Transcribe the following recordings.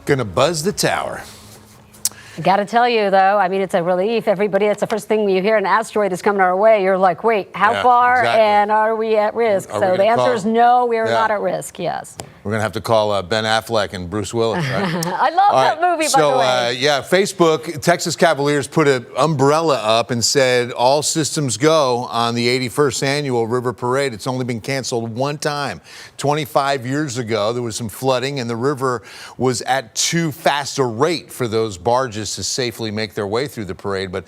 Gonna buzz the tower. Got to tell you, though, I mean, it's a relief. Everybody, it's the first thing when you hear an asteroid is coming our way. You're like, wait, how far exactly. and are we at risk? So the answer is no, we are not at risk, yes. We're going to have to call Ben Affleck and Bruce Willis, right? I love that movie, by the way. Facebook, Texas Cavaliers put an umbrella up and said all systems go on the 81st annual River Parade. It's only been canceled one time. 25 years ago, there was some flooding and the river was at too fast a rate for those barges to safely make their way through the parade. But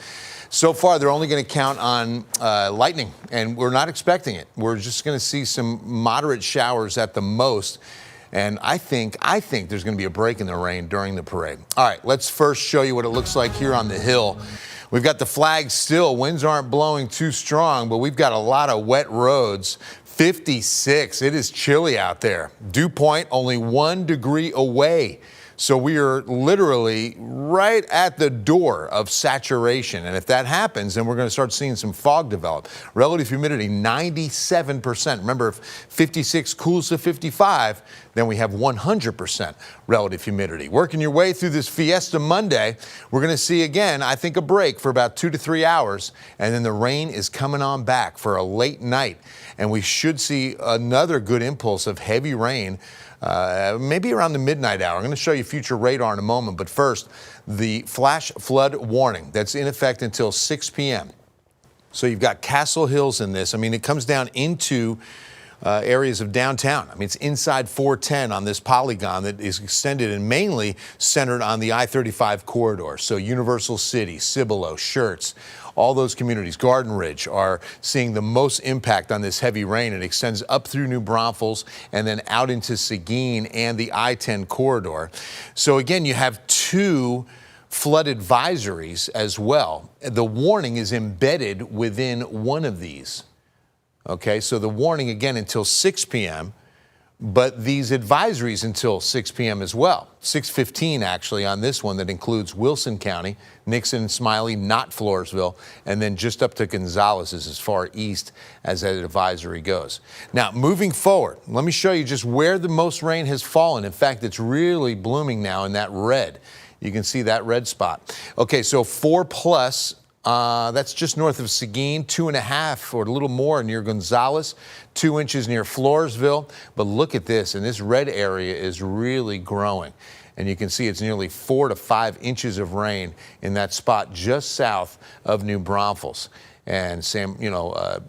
so far, they're only going to count on lightning, and we're not expecting it. We're just going to see some moderate showers at the most. And I think there's going to be a break in the rain during the parade. All right, let's first show you what it looks like here on the hill. We've got the flag still. Winds aren't blowing too strong, but we've got a lot of wet roads. 56. It is chilly out there. Dew point only 1 degree away. So we are literally right at the door of saturation. And if that happens, then we're going to start seeing some fog develop. Relative humidity, 97%. Remember, if 56 cools to 55, then we have 100% relative humidity. Working your way through this Fiesta Monday, we're going to see again, I think, a break for about 2 to 3 hours. And then the rain is coming on back for a late night. And we should see another good impulse of heavy rain maybe around the midnight hour. I'm going to show you future radar in a moment, but first, the flash flood warning that's in effect until 6 p.m. So you've got Castle Hills in this. I mean, it comes down into areas of downtown. I mean, it's inside 410 on this polygon that is extended and mainly centered on the I-35 corridor. So Universal City, Cibolo, Schertz, all those communities, Garden Ridge, are seeing the most impact on this heavy rain. It extends up through New Braunfels and then out into Seguin and the I-10 corridor. So again, you have two flood advisories as well. The warning is embedded within one of these. Okay, so the warning again until 6 p.m., but these advisories until 6 p.m. as well. 6:15 actually on this one that includes Wilson County, Nixon and Smiley, not Floresville, and then just up to Gonzales is as far east as that advisory goes. Now, moving forward, let me show you just where the most rain has fallen. In fact, it's really blooming now in that red. You can see that red spot. Okay, so 4+. That's just north of Seguin, 2.5 or a little more near Gonzales, 2 inches near Floresville. But look at this, and this red area is really growing. And you can see it's nearly 4 to 5 inches of rain in that spot just south of New Braunfels. And Sam,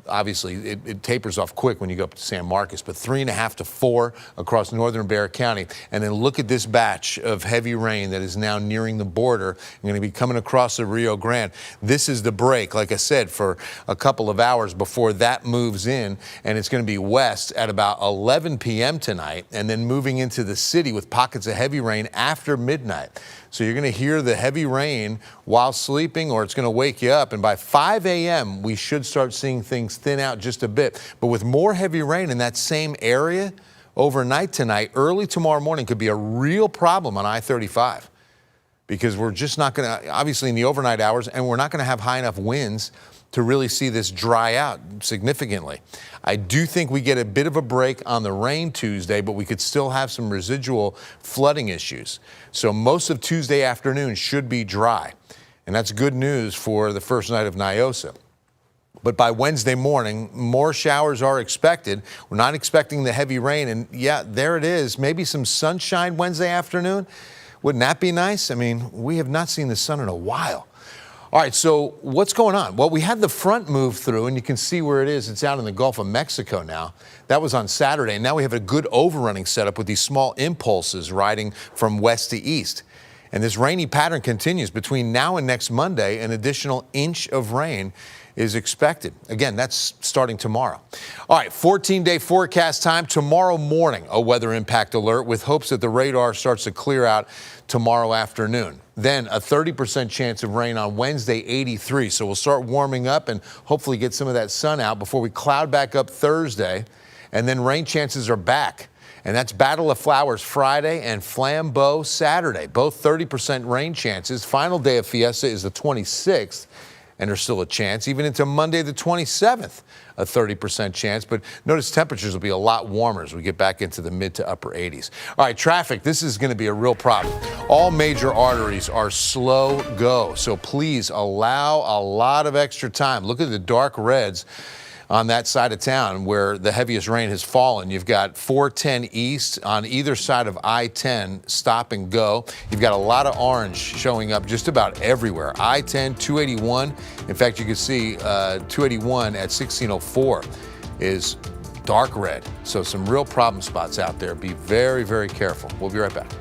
obviously it tapers off quick when you go up to San Marcos, but 3.5 to 4 across northern Bexar County. And then look at this batch of heavy rain that is now nearing the border and going to be coming across the Rio Grande. This is the break, like I said, for a couple of hours before that moves in, and it's going to be west at about 11 p.m. tonight, and then moving into the city with pockets of heavy rain after midnight. So you're going to hear the heavy rain while sleeping, or it's going to wake you up. And by 5 a.m., we should start seeing things thin out just a bit. But with more heavy rain in that same area overnight tonight, early tomorrow morning could be a real problem on I-35. Because we're just not going to, obviously in the overnight hours, and we're not going to have high enough winds to really see this dry out significantly. I do think we get a bit of a break on the rain Tuesday, but we could still have some residual flooding issues. So most of Tuesday afternoon should be dry, and that's good news for the first night of NIOSA. But by Wednesday morning, more showers are expected. We're not expecting the heavy rain, and yeah, there it is. Maybe some sunshine Wednesday afternoon. Wouldn't that be nice? I mean, we have not seen the sun in a while. All right, so what's going on? Well, we had the front move through, and you can see where it is. It's out in the Gulf of Mexico now. That was on Saturday, and now we have a good overrunning setup with these small impulses riding from west to east. And this rainy pattern continues between now and next Monday. An additional inch of rain is expected. Again, that's starting tomorrow. All right, 14-day forecast time. Tomorrow morning, a weather impact alert with hopes that the radar starts to clear out tomorrow afternoon. Then a 30% chance of rain on Wednesday, 83. So we'll start warming up and hopefully get some of that sun out before we cloud back up Thursday. And then rain chances are back. And that's Battle of Flowers Friday and Flambeau Saturday, both 30% rain chances. Final day of Fiesta is the 26th. and there's still a chance. Even into Monday the 27th, a 30% chance. But notice temperatures will be a lot warmer as we get back into the mid to upper 80s. All right, traffic, this is going to be a real problem. All major arteries are slow go, so please allow a lot of extra time. Look at the dark reds on that side of town where the heaviest rain has fallen. You've got 410 East on either side of I-10, stop and go. You've got a lot of orange showing up just about everywhere. I-10, 281. In fact, you can see 281 at 1604 is dark red. So some real problem spots out there. Be very, very careful. We'll be right back.